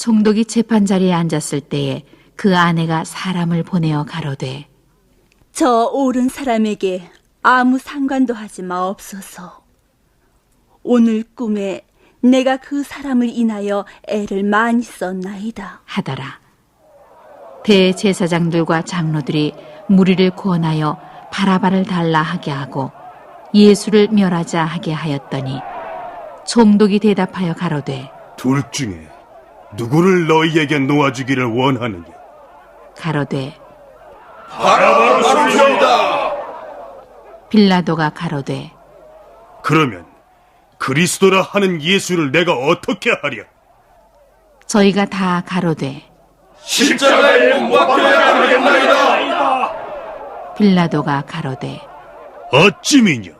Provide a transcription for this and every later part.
총독이 재판 자리에 앉았을 때에 그 아내가 사람을 보내어 가로되 저 옳은 사람에게 아무 상관도 하지 마옵소서. 오늘 꿈에 내가 그 사람을 인하여 애를 많이 썼나이다 하더라. 대제사장들과 장로들이 무리를 구원하여 바라바를 달라 하게 하고 예수를 멸하자 하게 하였더니 총독이 대답하여 가로되 둘 중에 누구를 너희에게 놓아주기를 원하느냐? 가로되 바라바를 소리옵니다. 빌라도가 가로되 그러면 그리스도라 하는 예수를 내가 어떻게 하랴? 저희가 다 가로되 십자가에 못 박혀야 하겠나이다. 빌라도가 가로되 어찌미냐?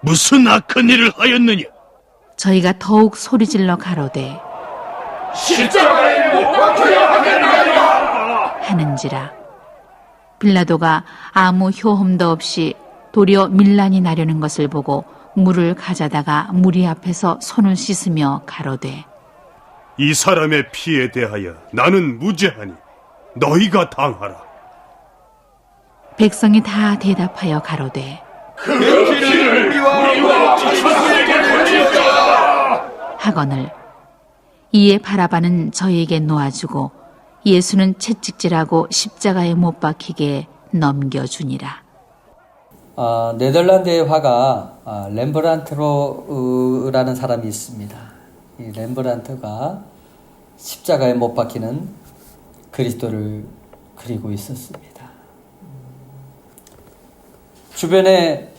무슨 악한 일을 하였느냐? 저희가 더욱 소리질러 가로되 십자가에 못 박혀야 하겠나이다. 하는지라. 빌라도가 아무 효험도 없이 도리어 밀란이 나려는 것을 보고 물을 가져다가 무리 앞에서 손을 씻으며 가로되 이 사람의 피에 대하여 나는 무죄하니 너희가 당하라. 백성이 다 대답하여 가로되 그 피를 우리와 자식에게 돌리자. 하거늘. 이에 바라바는 저희에게 놓아주고 예수는 채찍질하고 십자가에 못 박히게 넘겨주니라. 네덜란드의 화가 렘브란트라는 사람이 있습니다. 이 렘브란트가 십자가에 못 박히는 그리스도를 그리고 있었습니다. 주변에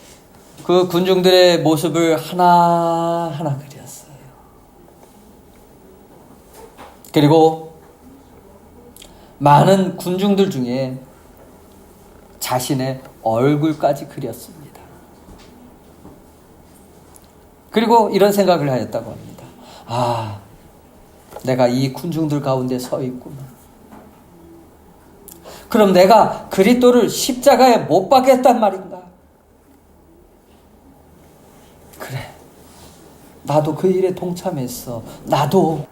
그 군중들의 모습을 하나하나 그렸어요. 그리고 많은 군중들 중에 자신의 얼굴까지 그렸습니다. 그리고 이런 생각을 하였다고 합니다. 내가 이 군중들 가운데 서 있구나. 그럼 내가 그리스도를 십자가에 못 박겠단 말인가? 그래, 나도 그 일에 동참했어. 나도.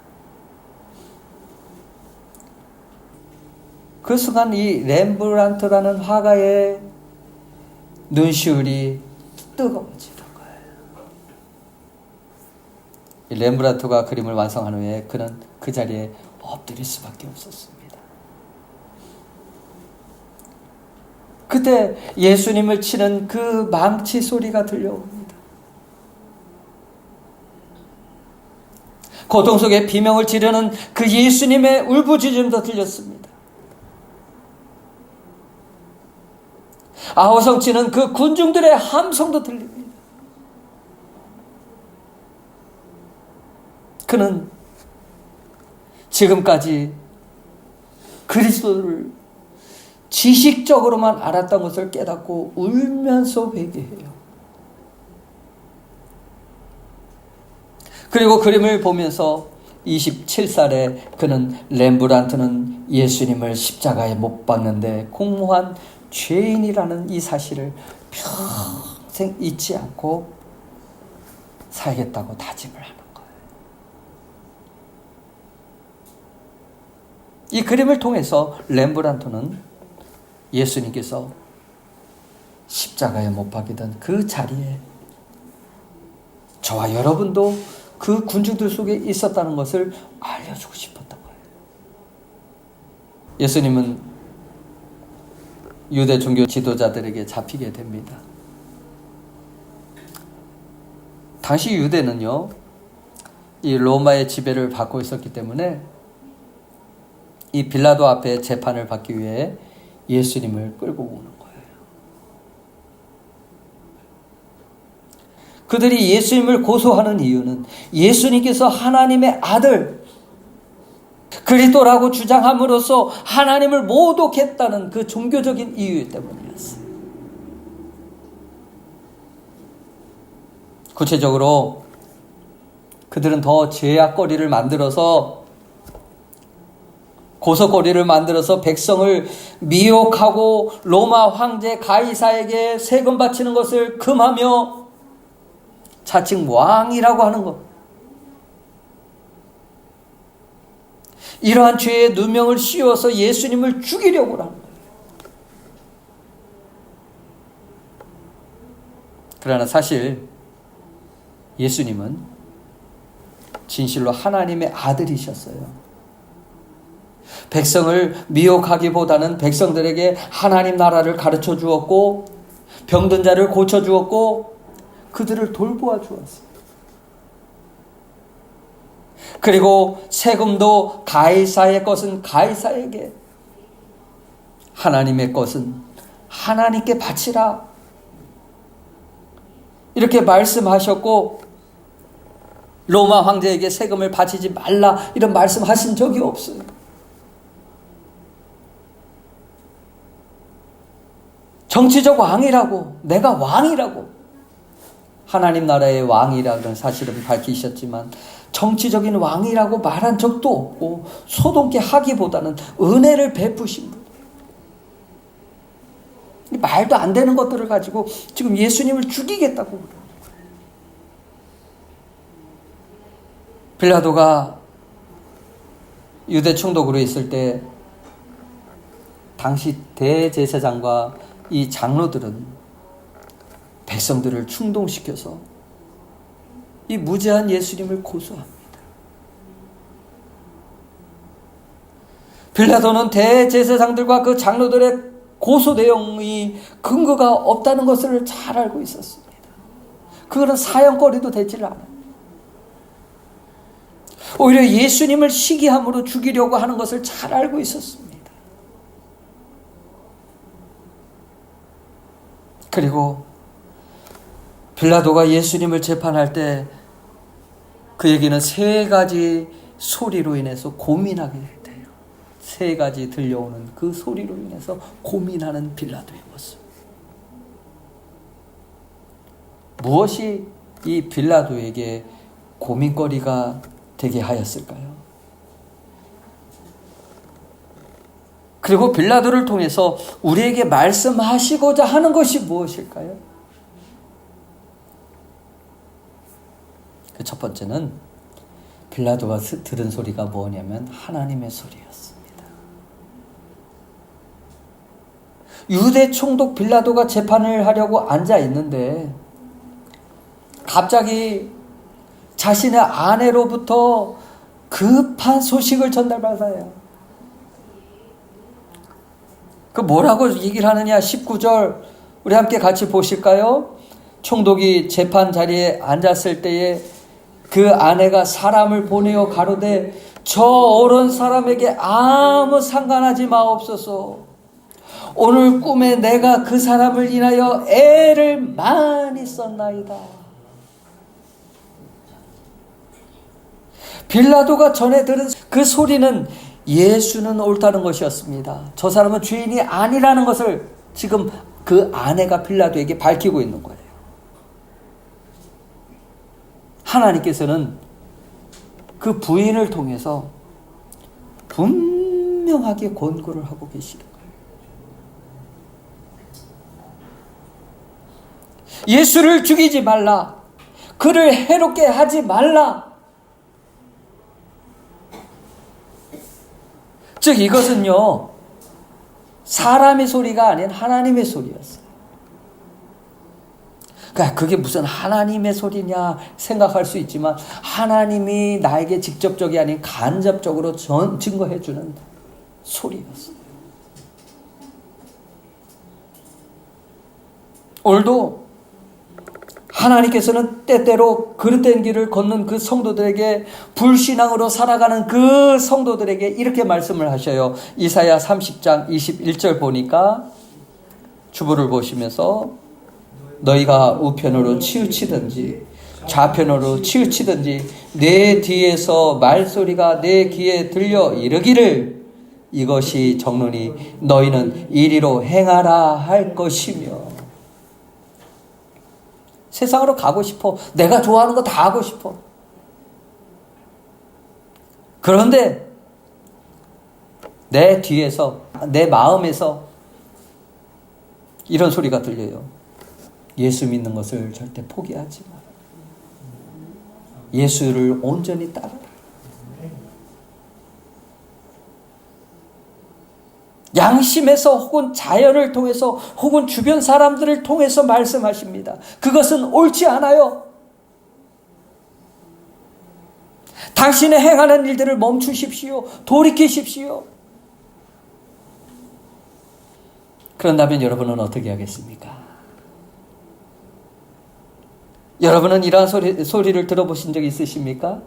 그 순간 이 렘브란트라는 화가의 눈시울이 뜨거워지는 거예요. 이 렘브란트가 그림을 완성한 후에 그는 그 자리에 엎드릴 수밖에 없었습니다. 그때 예수님을 치는 그 망치 소리가 들려옵니다. 고통 속에 비명을 지르는 그 예수님의 울부짖음도 들렸습니다. 아우성치는 그 군중들의 함성도 들립니다. 그는 지금까지 그리스도를 지식적으로만 알았던 것을 깨닫고 울면서 회개해요. 그리고 그림을 보면서 27살에 그는 렘브란트는 예수님을 십자가에 못 박는데 공모한 죄인이라는 이 사실을 평생 잊지 않고 살겠다고 다짐을 하는 거예요. 이 그림을 통해서 렘브란트는 예수님께서 십자가에 못 박이던 그 자리에 저와 여러분도 그 군중들 속에 있었다는 것을 알려주고 싶었던 거예요. 예수님은 유대 종교 지도자들에게 잡히게 됩니다. 당시 유대는요, 이 로마의 지배를 받고 있었기 때문에 이 빌라도 앞에 재판을 받기 위해 예수님을 끌고 오는 거예요. 그들이 예수님을 고소하는 이유는 예수님께서 하나님의 아들 그리스도라고 주장함으로써 하나님을 모독했다는 그 종교적인 이유 때문이었어요. 구체적으로 그들은 더 제약거리를 만들어서 고소거리를 만들어서 백성을 미혹하고 로마 황제 가이사에게 세금 바치는 것을 금하며 자칭 왕이라고 하는 것. 이러한 죄의 누명을 씌워서 예수님을 죽이려고 하는 거예요. 그러나 사실 예수님은 진실로 하나님의 아들이셨어요. 백성을 미혹하기보다는 백성들에게 하나님 나라를 가르쳐 주었고, 병든 자를 고쳐 주었고, 그들을 돌보아 주었어요. 그리고 세금도 가이사의 것은 가이사에게, 하나님의 것은 하나님께 바치라, 이렇게 말씀하셨고, 로마 황제에게 세금을 바치지 말라 이런 말씀하신 적이 없어요. 정치적 왕이라고, 내가 왕이라고, 하나님 나라의 왕이라는 사실은 밝히셨지만 정치적인 왕이라고 말한 적도 없고, 소동케 하기보다는 은혜를 베푸신 분, 말도 안 되는 것들을 가지고 지금 예수님을 죽이겠다고 그래요. 빌라도가 유대 총독으로 있을 때 당시 대제사장과 이 장로들은 백성들을 충동시켜서 이 무죄한 예수님을 고소합니다. 빌라도는 대제사장들과 그 장로들의 고소 내용이 근거가 없다는 것을 잘 알고 있었습니다. 그거는 사형거리도 되질 않아요. 오히려 예수님을 시기함으로 죽이려고 하는 것을 잘 알고 있었습니다. 그리고 빌라도가 예수님을 재판할 때 그에게는 세 가지 소리로 인해서 고민하게 돼요. 세 가지 들려오는 그 소리로 인해서 고민하는 빌라도의 모습. 무엇이 이 빌라도에게 고민거리가 되게 하였을까요? 그리고 빌라도를 통해서 우리에게 말씀하시고자 하는 것이 무엇일까요? 그 첫 번째는 빌라도가 들은 소리가 뭐냐면 하나님의 소리였습니다. 유대 총독 빌라도가 재판을 하려고 앉아 있는데 갑자기 자신의 아내로부터 급한 소식을 전달받아요. 그 뭐라고 얘기를 하느냐? 19절 우리 함께 같이 보실까요? 총독이 재판 자리에 앉았을 때에 그 아내가 사람을 보내어 가로되 저 어른 사람에게 아무 상관하지 마옵소서. 오늘 꿈에 내가 그 사람을 인하여 애를 많이 썼나이다. 빌라도가 전에 들은 그 소리는 예수는 옳다는 것이었습니다. 저 사람은 죄인이 아니라는 것을 지금 그 아내가 빌라도에게 밝히고 있는 거예요. 하나님께서는 그 부인을 통해서 분명하게 권고를 하고 계시는 거예요. 예수를 죽이지 말라. 그를 해롭게 하지 말라. 즉 이것은요, 사람의 소리가 아닌 하나님의 소리였어요. 그러니까 그게 무슨 하나님의 소리냐 생각할 수 있지만 하나님이 나에게 직접적이 아닌 간접적으로 증거해 주는 소리였어요. 오늘도 하나님께서는 때때로 그릇된 길을 걷는 그 성도들에게, 불신앙으로 살아가는 그 성도들에게 이렇게 말씀을 하셔요. 이사야 30장 21절 보니까 주보를 보시면서 너희가 우편으로 치우치든지 좌편으로 치우치든지 내 뒤에서 말소리가 내 귀에 들려 이르기를 이것이 정론이 너희는 이리로 행하라 할 것이며. 세상으로 가고 싶어. 내가 좋아하는 거 다 하고 싶어. 그런데 내 뒤에서, 내 마음에서 이런 소리가 들려요. 예수 믿는 것을 절대 포기하지 마. 예수를 온전히 따르라. 양심에서 혹은 자연을 통해서 혹은 주변 사람들을 통해서 말씀하십니다. 그것은 옳지 않아요. 당신의 행하는 일들을 멈추십시오. 돌이키십시오. 그런다면 여러분은 어떻게 하겠습니까? 여러분은 이러한 소리를 들어보신 적 있으십니까?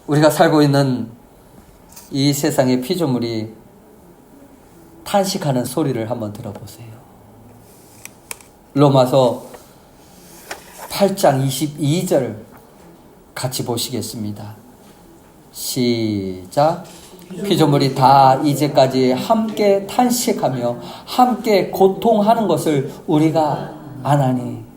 우리가 살고 있는 이 세상의 피조물이 탄식하는 소리를 한번 들어보세요. 로마서 8장 22절 같이 보시겠습니다. 시작. 피조물이 다 이제까지 함께 탄식하며 함께 고통하는 것을 우리가 아나니.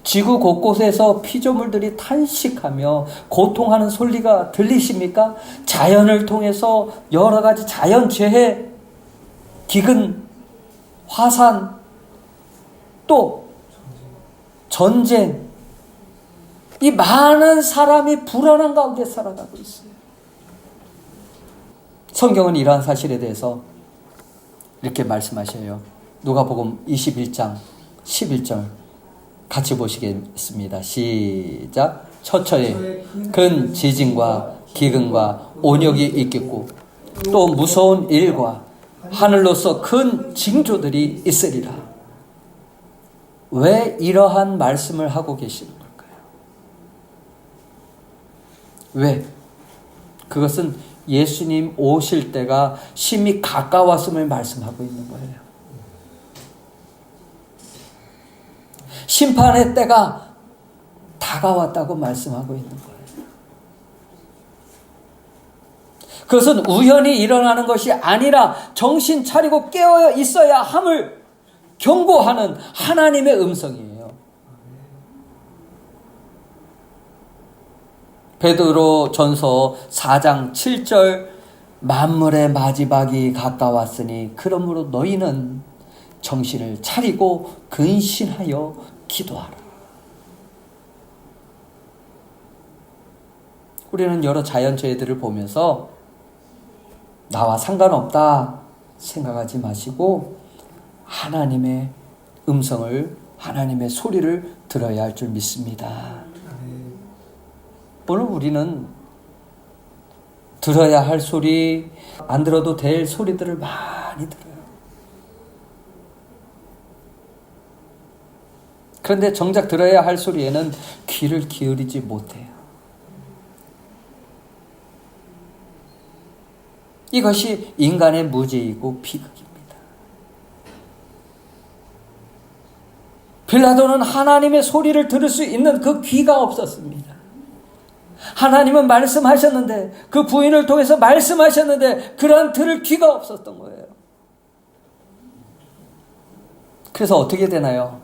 지구 곳곳에서 피조물들이 탄식하며 고통하는 소리가 들리십니까? 자연을 통해서 여러 가지 자연재해, 기근, 화산, 또 전쟁, 이 많은 사람이 불안한 가운데 살아가고 있어요. 성경은 이러한 사실에 대해서 이렇게 말씀하셔요. 누가복음 21장 11절 같이 보시겠습니다. 시작. 처처에 큰 지진과 기근과 온역이 있겠고 또 무서운 일과 하늘로서 큰 징조들이 있으리라. 왜 이러한 말씀을 하고 계시는 걸까요? 왜? 그것은 예수님 오실 때가 심히 가까웠음을 말씀하고 있는 거예요. 심판의 때가 다가왔다고 말씀하고 있는 거예요. 그것은 우연히 일어나는 것이 아니라 정신 차리고 깨어 있어야 함을 경고하는 하나님의 음성이에요. 베드로 전서 4장 7절 만물의 마지막이 가까웠으니 그러므로 너희는 정신을 차리고 근신하여 기도하라. 우리는 여러 자연재해들을 보면서 나와 상관없다 생각하지 마시고 하나님의 음성을, 하나님의 소리를 들어야 할 줄 믿습니다. 오늘 우리는 들어야 할 소리, 안 들어도 될 소리들을 많이 들어요. 그런데 정작 들어야 할 소리에는 귀를 기울이지 못해요. 이것이 인간의 무지이고 비극입니다. 빌라도는 하나님의 소리를 들을 수 있는 그 귀가 없었습니다. 하나님은 말씀하셨는데, 그 부인을 통해서 말씀하셨는데 그러한 들을 귀가 없었던 거예요. 그래서 어떻게 되나요?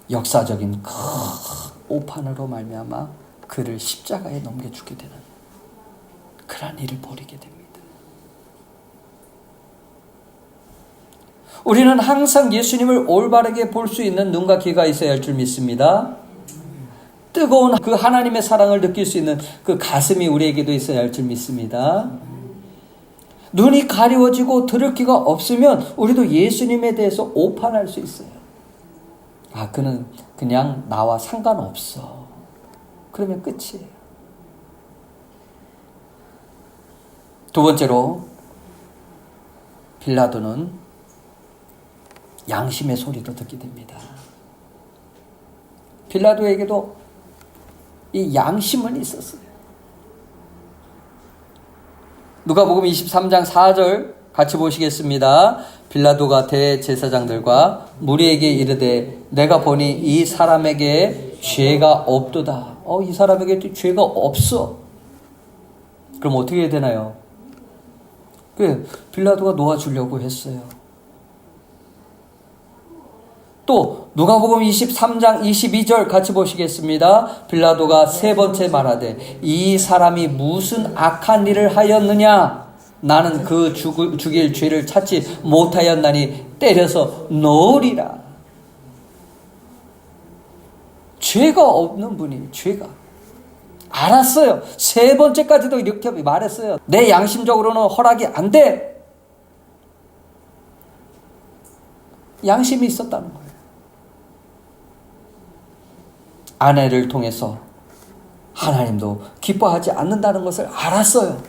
역사적인 큰 오판으로 말미암아 그를 십자가에 넘겨주게 되는 그러한 일을 벌이게 됩니다. 우리는 항상 예수님을 올바르게 볼 수 있는 눈과 귀가 있어야 할 줄 믿습니다. 뜨거운 그 하나님의 사랑을 느낄 수 있는 그 가슴이 우리에게도 있어야 할 줄 믿습니다. 눈이 가리워지고 들을 귀가 없으면 우리도 예수님에 대해서 오판할 수 있어요. 아, 그는 그냥 나와 상관없어. 그러면 끝이에요. 두 번째로, 빌라도는 양심의 소리도 듣게 됩니다. 빌라도에게도 이 양심은 있었어요. 누가복음 23장 4절 같이 보시겠습니다. 빌라도가 대제사장들과 무리에게 이르되 내가 보니 이 사람에게 죄가 없도다. 이 사람에게 죄가 없어. 그럼 어떻게 해야 되나요? 빌라도가 놓아주려고 했어요. 또 누가복음 23장 22절 같이 보시겠습니다. 빌라도가 세 번째 말하되 이 사람이 무슨 악한 일을 하였느냐? 나는 그 죽일 죄를 찾지 못하였나니 때려서 넣으리라. 죄가 없는 분이 죄가. 알았어요. 세 번째까지도 이렇게 말했어요. 내 양심적으로는 허락이 안 돼. 양심이 있었다는 거예요. 아내를 통해서 하나님도 기뻐하지 않는다는 것을 알았어요.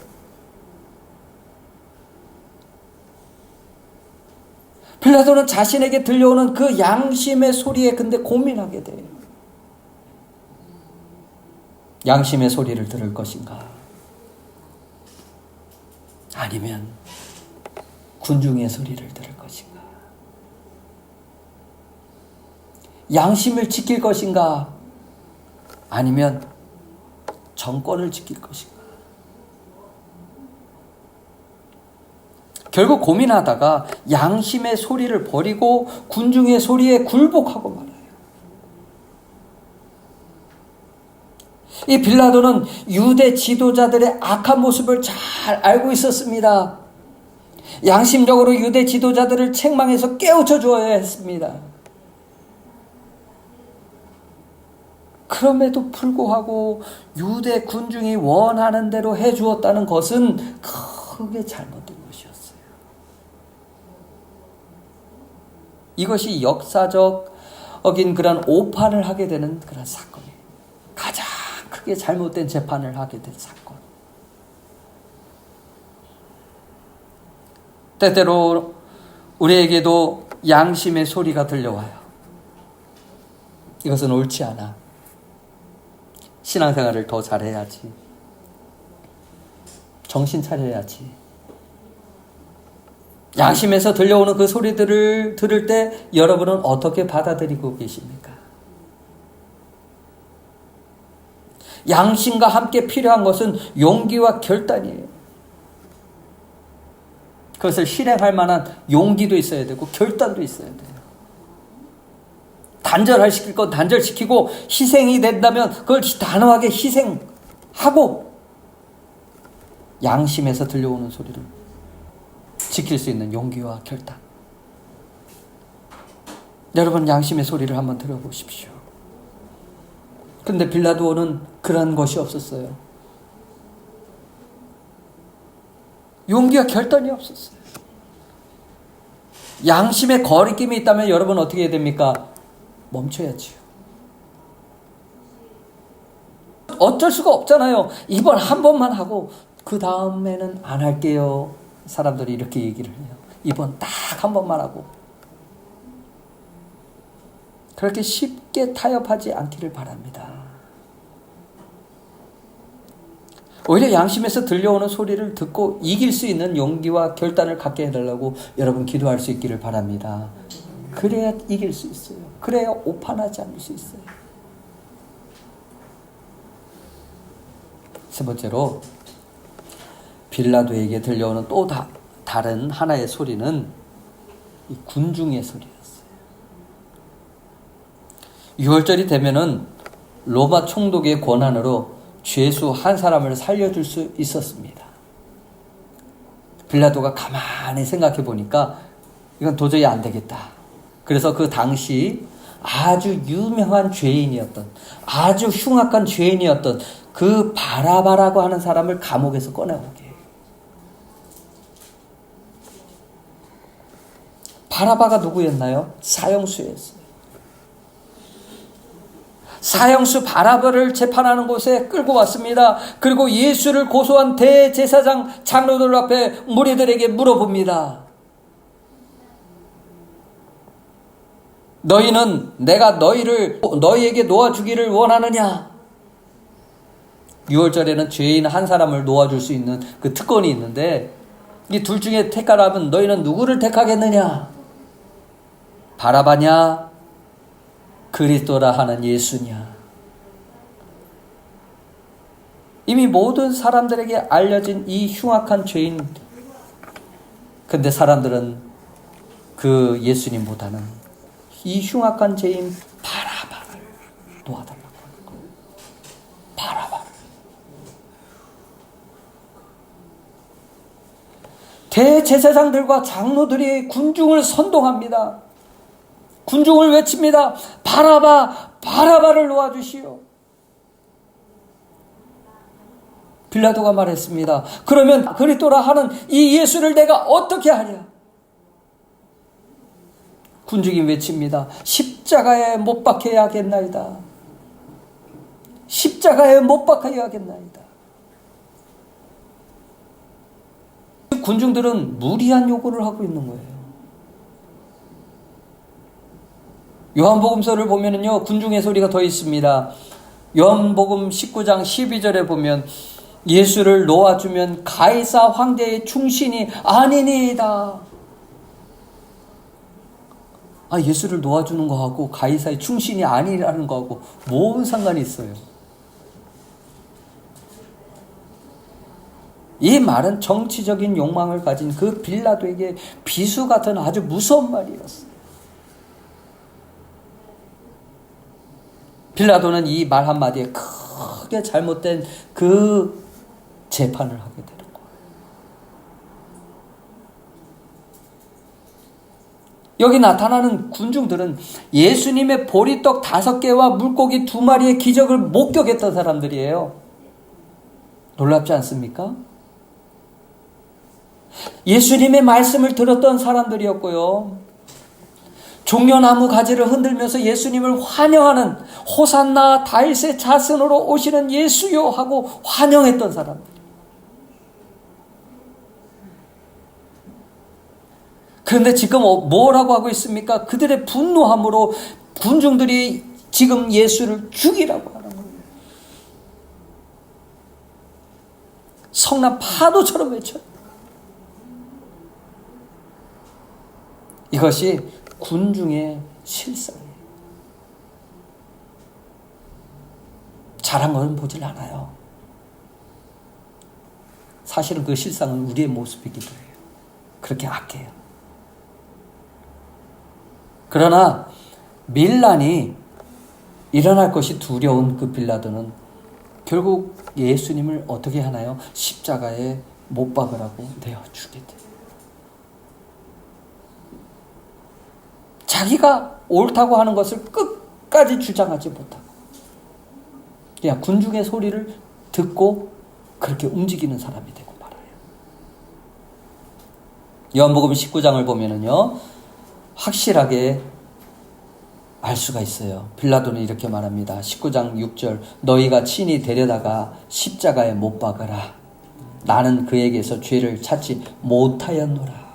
빌라도는 자신에게 들려오는 그 양심의 소리에 근데 고민하게 돼요. 양심의 소리를 들을 것인가? 아니면 군중의 소리를 들을 것인가? 양심을 지킬 것인가? 아니면 정권을 지킬 것인가? 결국 고민하다가 양심의 소리를 버리고 군중의 소리에 굴복하고 말아요. 이 빌라도는 유대 지도자들의 악한 모습을 잘 알고 있었습니다. 양심적으로 유대 지도자들을 책망해서 깨우쳐 주어야 했습니다. 그럼에도 불구하고 유대 군중이 원하는 대로 해주었다는 것은 크게 잘못된 것이었어요. 이것이 역사적인 그런 오판을 하게 되는 그런 사건이에요. 가장 크게 잘못된 재판을 하게 된 사건. 때때로 우리에게도 양심의 소리가 들려와요. 이것은 옳지 않아. 신앙생활을 더 잘해야지. 정신 차려야지. 양심에서 들려오는 그 소리들을 들을 때 여러분은 어떻게 받아들이고 계십니까? 양심과 함께 필요한 것은 용기와 결단이에요. 그것을 실행할 만한 용기도 있어야 되고 결단도 있어야 돼요. 단절시킬 건 단절시키고 희생이 된다면 그걸 단호하게 희생하고 양심에서 들려오는 소리를 지킬 수 있는 용기와 결단. 여러분 양심의 소리를 한번 들어보십시오. 근데 빌라도는 그런 것이 없었어요. 용기와 결단이 없었어요. 양심의 거리낌이 있다면 여러분 어떻게 해야 됩니까? 멈춰야지요. 어쩔 수가 없잖아요. 이번 한 번만 하고 그 다음에는 안 할게요. 사람들이 이렇게 얘기를 해요. 이번 딱 한 번만 하고. 그렇게 쉽게 타협하지 않기를 바랍니다. 오히려 양심에서 들려오는 소리를 듣고 이길 수 있는 용기와 결단을 갖게 해달라고 여러분 기도할 수 있기를 바랍니다. 그래야 이길 수 있어요. 그래야 오판하지 않을 수 있어요. 세 번째로 빌라도에게 들려오는 또 다른 하나의 소리는 이 군중의 소리였어요. 유월절이 되면은 로마 총독의 권한으로 죄수 한 사람을 살려줄 수 있었습니다. 빌라도가 가만히 생각해 보니까 이건 도저히 안 되겠다. 그래서 그 당시 아주 유명한 죄인이었던, 아주 흉악한 죄인이었던 그 바라바라고 하는 사람을 감옥에서 꺼내오게 해요. 바라바가 누구였나요? 사형수였어요. 사형수 바라바를 재판하는 곳에 끌고 왔습니다. 그리고 예수를 고소한 대제사장 장로들 앞에 무리들에게 물어봅니다. 너희는 내가 너희에게 놓아주기를 원하느냐? 6월절에는 죄인 한 사람을 놓아줄 수 있는 그 특권이 있는데 이 둘 중에 택하라면 너희는 누구를 택하겠느냐? 바라바냐? 그리스도라 하는 예수냐? 이미 모든 사람들에게 알려진 이 흉악한 죄인. 근데 사람들은 그 예수님보다는 이 흉악한 죄인 바라바를 놓아달라고 하는 거예요. 바라바를. 대제사장들과 장로들이 군중을 선동합니다. 군중을 외칩니다. 바라바, 바라바를 놓아주시오. 빌라도가 말했습니다. 그러면 그리스도라 하는 이 예수를 내가 어떻게 하랴? 군중이 외칩니다. 십자가에 못 박혀야 하겠나이다. 십자가에 못 박혀야 하겠나이다. 군중들은 무리한 요구를 하고 있는 거예요. 요한복음서를 보면은요, 군중의 소리가 더 있습니다. 요한복음 19장 12절에 보면 예수를 놓아주면 가이사 황제의 충신이 아니니이다. 예수를 놓아주는 거하고 가이사의 충신이 아니라는 거하고 뭔 상관이 있어요? 이 말은 정치적인 욕망을 가진 그 빌라도에게 비수 같은 아주 무서운 말이었어요. 빌라도는 이 말 한마디에 크게 잘못된 그 재판을 하게 되는 거예요. 여기 나타나는 군중들은 예수님의 보리떡 5개와 물고기 2마리의 기적을 목격했던 사람들이에요. 놀랍지 않습니까? 예수님의 말씀을 들었던 사람들이었고요. 종려나무 가지를 흔들면서 예수님을 환영하는 호산나 다윗의 자손으로 오시는 예수요 하고 환영했던 사람들. 그런데 지금 뭐라고 하고 있습니까? 그들의 분노함으로 군중들이 지금 예수를 죽이라고 하는 거예요. 성난 파도처럼 외쳐요. 이것이 군중의 실상이에요. 잘한 것은 보질 않아요. 사실은 그 실상은 우리의 모습이기도 해요. 그렇게 악해요. 그러나 밀란이 일어날 것이 두려운 그 빌라도는 결국 예수님을 어떻게 하나요? 십자가에 못 박으라고 내어 주게 돼요. 자기가 옳다고 하는 것을 끝까지 주장하지 못하고 그냥 군중의 소리를 듣고 그렇게 움직이는 사람이 되고 말아요. 요한복음 19장을 보면은요, 확실하게 알 수가 있어요. 빌라도는 이렇게 말합니다. 19장 6절, 너희가 친히 데려다가 십자가에 못 박아라. 나는 그에게서 죄를 찾지 못하였노라.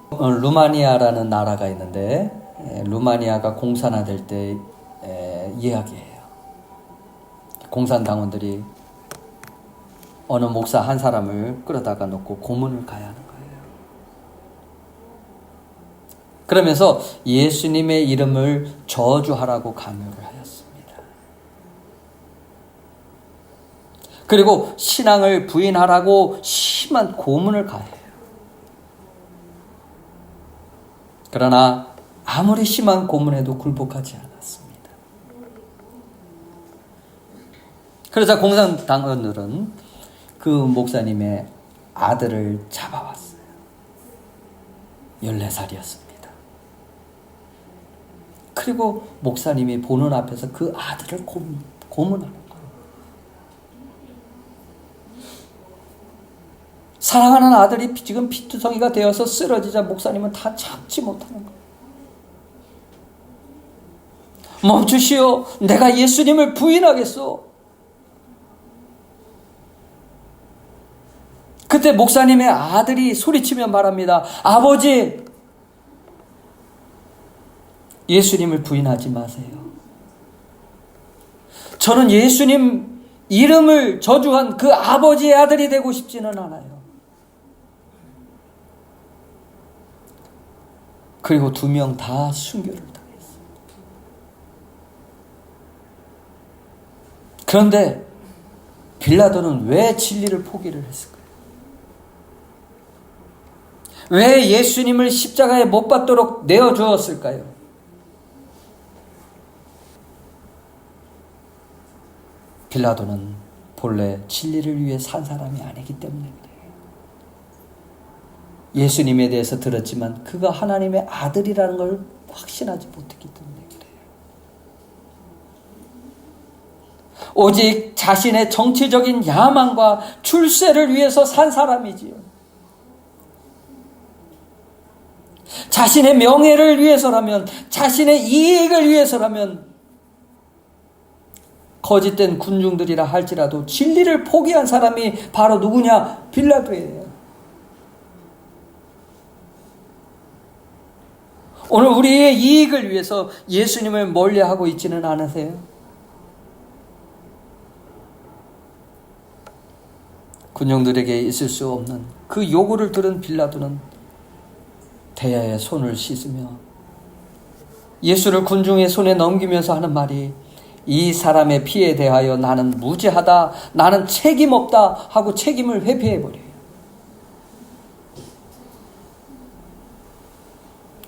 루마니아라는 나라가 있는데 루마니아가 공산화될 때 이야기예요. 공산당원들이 어느 목사 한 사람을 끌어다가 놓고 고문을 가야 하는 거예요. 그러면서 예수님의 이름을 저주하라고 강요를 하였습니다. 그리고 신앙을 부인하라고 심한 고문을 가해요. 그러나 아무리 심한 고문에도 굴복하지 않았습니다. 그러자 공산당원들은 그 목사님의 아들을 잡아왔어요. 14살이었습니다. 그리고 목사님이 보는 앞에서 그 아들을 고문하는 거예요. 사랑하는 아들이 지금 피투성이가 되어서 쓰러지자 목사님은 다 참지 못하는 거예요. 멈추시오. 내가 예수님을 부인하겠소. 그때 목사님의 아들이 소리치며 말합니다. 아버지, 예수님을 부인하지 마세요. 저는 예수님 이름을 저주한 그 아버지의 아들이 되고 싶지는 않아요. 그리고 2명 다 순교를 당했어요. 그런데 빌라도는 왜 진리를 포기를 했을까요? 왜 예수님을 십자가에 못 박도록 내어주었을까요? 빌라도는 본래 진리를 위해 산 사람이 아니기 때문에 그래요. 예수님에 대해서 들었지만 그가 하나님의 아들이라는 걸 확신하지 못했기 때문에 그래요. 오직 자신의 정치적인 야망과 출세를 위해서 산 사람이지요. 자신의 명예를 위해서라면, 자신의 이익을 위해서라면 거짓된 군중들이라 할지라도 진리를 포기한 사람이 바로 누구냐? 빌라도예요. 오늘 우리의 이익을 위해서 예수님을 멀리하고 있지는 않으세요? 군중들에게 있을 수 없는 그 요구를 들은 빌라도는 대야에 손을 씻으며 예수를 군중의 손에 넘기면서 하는 말이, 이 사람의 피에 대하여 나는 무죄하다, 나는 책임 없다 하고 책임을 회피해버려요.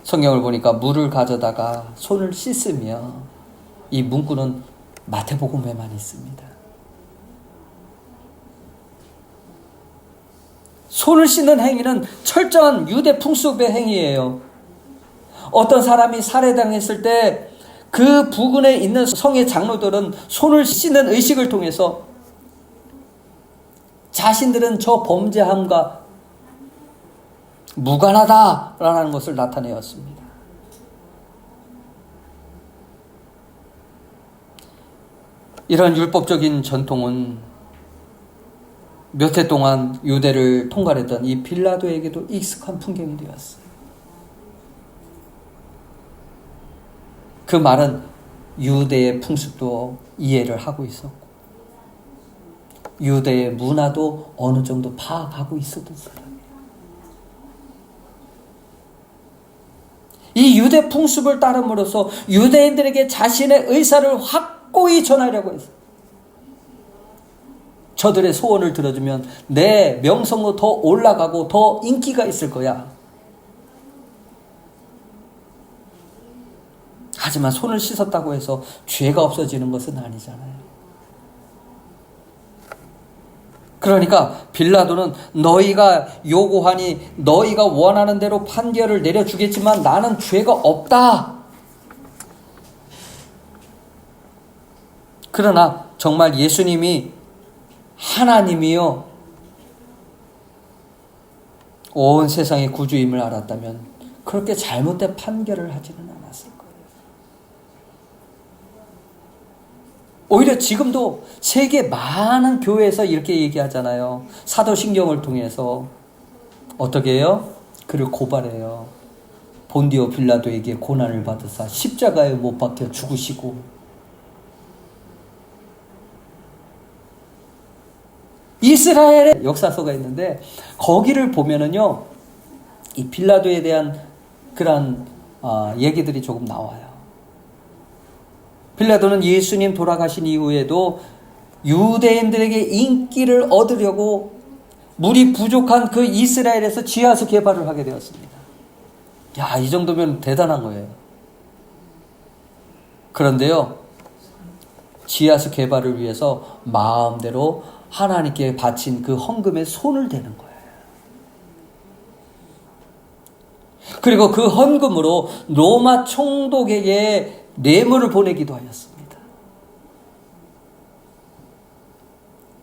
성경을 보니까 물을 가져다가 손을 씻으며, 이 문구는 마태복음에만 있습니다. 손을 씻는 행위는 철저한 유대 풍습의 행위예요. 어떤 사람이 살해당했을 때 그 부근에 있는 성의 장로들은 손을 씻는 의식을 통해서 자신들은 저 범죄함과 무관하다라는 것을 나타내었습니다. 이런 율법적인 전통은 몇 해 동안 유대를 통괄했던 이 빌라도에게도 익숙한 풍경이 되었어요. 그 말은 유대의 풍습도 이해를 하고 있었고 유대의 문화도 어느 정도 파악하고 있었던 사람이에요. 이 유대 풍습을 따름으로써 유대인들에게 자신의 의사를 확고히 전하려고 했어요. 저들의 소원을 들어주면 내 명성도 더 올라가고 더 인기가 있을 거야. 하지만 손을 씻었다고 해서 죄가 없어지는 것은 아니잖아요. 그러니까 빌라도는 너희가 요구하니 너희가 원하는 대로 판결을 내려주겠지만 나는 죄가 없다. 그러나 정말 예수님이 하나님이요 온 세상의 구주임을 알았다면 그렇게 잘못된 판결을 하지는 않았을 거예요. 오히려 지금도 세계 많은 교회에서 이렇게 얘기하잖아요. 사도신경을 통해서 어떻게 해요? 그를 고발해요. 본디오 빌라도에게 고난을 받으사 십자가에 못 박혀 죽으시고 이스라엘의 역사서가 있는데 거기를 보면은요 이 빌라도에 대한 그런 얘기들이 조금 나와요. 빌라도는 예수님 돌아가신 이후에도 유대인들에게 인기를 얻으려고 물이 부족한 그 이스라엘에서 지하수 개발을 하게 되었습니다. 야, 이 정도면 대단한 거예요. 그런데요, 지하수 개발을 위해서 마음대로 하나님께 바친 그 헌금에 손을 대는 거예요. 그리고 그 헌금으로 로마 총독에게 뇌물을 보내기도 하였습니다.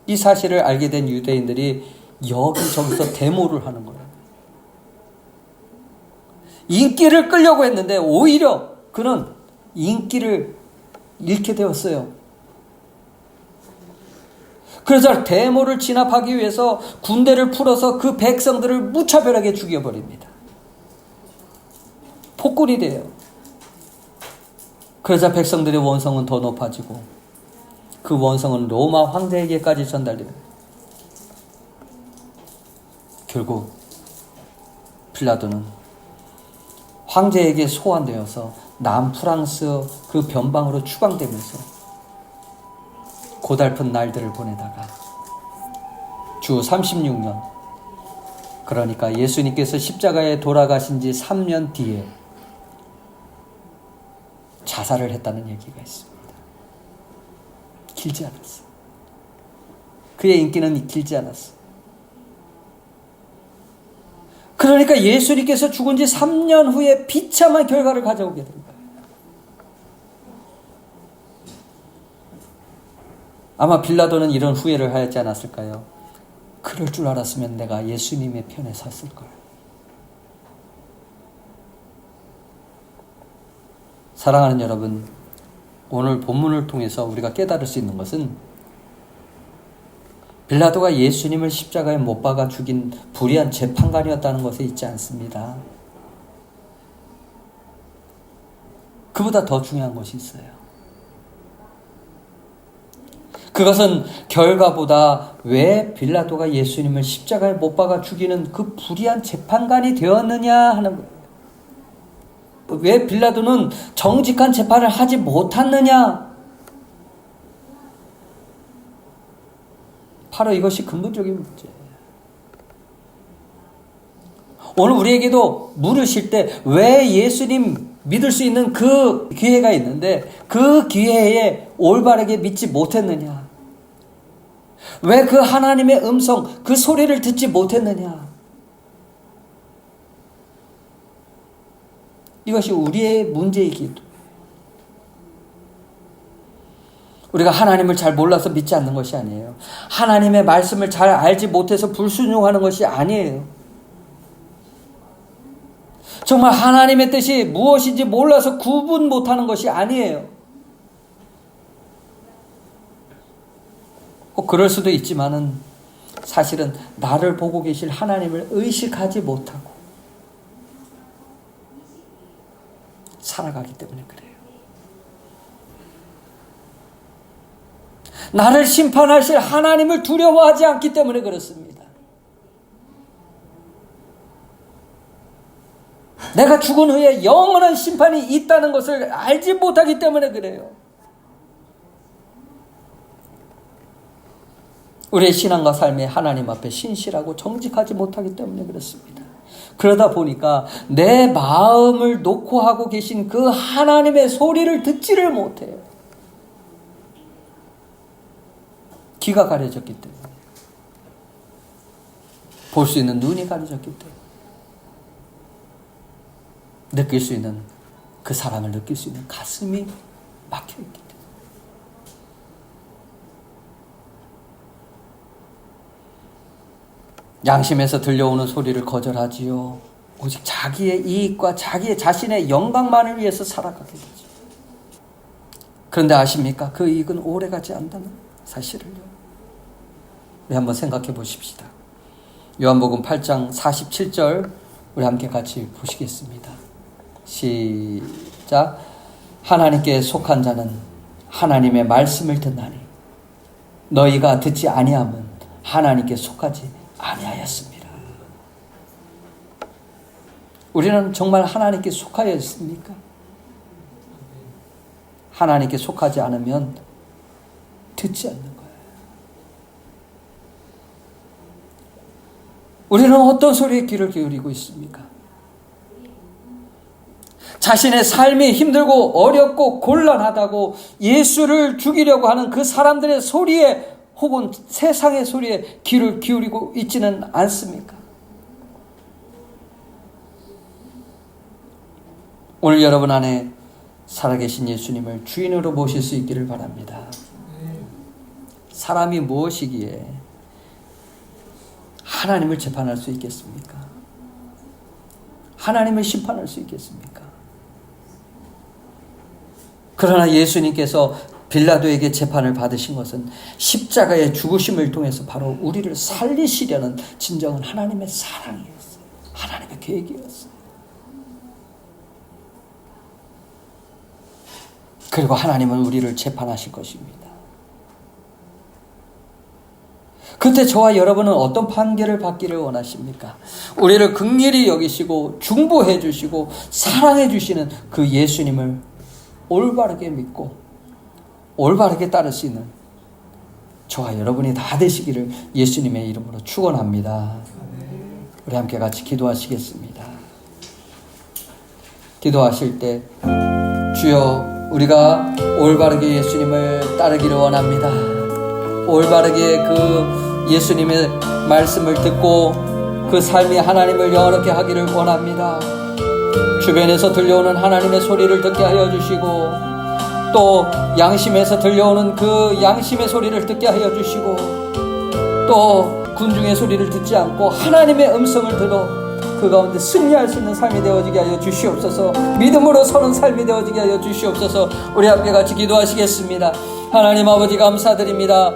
이 사실을 알게 된 유대인들이 여기저기서 데모를 하는 거예요. 인기를 끌려고 했는데 오히려 그는 인기를 잃게 되었어요. 그래서 데모를 진압하기 위해서 군대를 풀어서 그 백성들을 무차별하게 죽여버립니다. 폭군이 돼요. 그러자 백성들의 원성은 더 높아지고 그 원성은 로마 황제에게까지 전달돼요. 결국 빌라도는 황제에게 소환되어서 남프랑스 그 변방으로 추방되면서 고달픈 날들을 보내다가 주 36년, 그러니까 예수님께서 십자가에 돌아가신 지 3년 뒤에 자살을 했다는 얘기가 있습니다. 길지 않았어. 그의 인기는 길지 않았어. 그러니까 예수님께서 죽은 지 3년 후에 비참한 결과를 가져오게 된 거예요. 아마 빌라도는 이런 후회를 하였지 않았을까요? 그럴 줄 알았으면 내가 예수님의 편에 섰을 걸. 사랑하는 여러분, 오늘 본문을 통해서 우리가 깨달을 수 있는 것은 빌라도가 예수님을 십자가에 못 박아 죽인 불의한 재판관이었다는 것에 있지 않습니다. 그보다 더 중요한 것이 있어요. 그것은 결과보다 왜 빌라도가 예수님을 십자가에 못 박아 죽이는 그 불의한 재판관이 되었느냐 하는 거예요. 왜 빌라도는 정직한 재판을 하지 못했느냐? 바로 이것이 근본적인 문제예요. 오늘 우리에게도 물으실 때 왜 예수님 믿을 수 있는 그 기회가 있는데 그 기회에 올바르게 믿지 못했느냐? 왜 그 하나님의 음성, 그 소리를 듣지 못했느냐? 이것이 우리의 문제이기도. 우리가 하나님을 잘 몰라서 믿지 않는 것이 아니에요. 하나님의 말씀을 잘 알지 못해서 불순종하는 것이 아니에요. 정말 하나님의 뜻이 무엇인지 몰라서 구분 못하는 것이 아니에요. 그럴 수도 있지만은 사실은 나를 보고 계실 하나님을 의식하지 못하고 살아가기 때문에 그래요. 나를 심판하실 하나님을 두려워하지 않기 때문에 그렇습니다. 내가 죽은 후에 영원한 심판이 있다는 것을 알지 못하기 때문에 그래요. 우리의 신앙과 삶이 하나님 앞에 신실하고 정직하지 못하기 때문에 그렇습니다. 그러다 보니까 내 마음을 놓고 하고 계신 그 하나님의 소리를 듣지를 못해요. 귀가 가려졌기 때문에, 볼 수 있는 눈이 가려졌기 때문에, 느낄 수 있는 그 사람을 느낄 수 있는 가슴이 막혀있기 때문에. 양심에서 들려오는 소리를 거절하지요. 오직 자기의 이익과 자기의 자신의 영광만을 위해서 살아가게 되죠. 그런데 아십니까? 그 이익은 오래가지 않다는 사실을요. 우리 한번 생각해 보십시다. 요한복음 8장 47절 우리 함께 같이 보시겠습니다. 시작. 하나님께 속한 자는 하나님의 말씀을 듣나니 너희가 듣지 아니함은 하나님께 속하지 아니하였습니다. 우리는 정말 하나님께 속하여 있습니까? 하나님께 속하지 않으면 듣지 않는 거예요. 우리는 어떤 소리에 귀를 기울이고 있습니까? 자신의 삶이 힘들고 어렵고 곤란하다고 예수를 죽이려고 하는 그 사람들의 소리에 혹은 세상의 소리에 귀를 기울이고 있지는 않습니까? 오늘 여러분 안에 살아계신 예수님을 주인으로 모실 수 있기를 바랍니다. 사람이 무엇이기에 하나님을 재판할 수 있겠습니까? 하나님을 심판할 수 있겠습니까? 그러나 예수님께서 빌라도에게 재판을 받으신 것은 십자가의 죽으심을 통해서 바로 우리를 살리시려는 진정한 하나님의 사랑이었어요. 하나님의 계획이었어요. 그리고 하나님은 우리를 재판하실 것입니다. 그때 저와 여러분은 어떤 판결을 받기를 원하십니까? 우리를 긍휼히 여기시고 중보해 주시고 사랑해 주시는 그 예수님을 올바르게 믿고 올바르게 따를 수 있는 저와 여러분이 다 되시기를 예수님의 이름으로 축원합니다. 우리 함께 같이 기도하시겠습니다. 기도하실 때 주여 우리가 올바르게 예수님을 따르기를 원합니다. 올바르게 그 예수님의 말씀을 듣고 그 삶이 하나님을 영화롭게 하기를 원합니다. 주변에서 들려오는 하나님의 소리를 듣게 하여 주시고 또 양심에서 들려오는 그 양심의 소리를 듣게 하여 주시고, 또 군중의 소리를 듣지 않고 하나님의 음성을 들어 그 가운데 승리할 수 있는 삶이 되어지게 하여 주시옵소서. 믿음으로 서는 삶이 되어지게 하여 주시옵소서. 우리 함께 같이 기도하시겠습니다. 하나님 아버지 감사드립니다.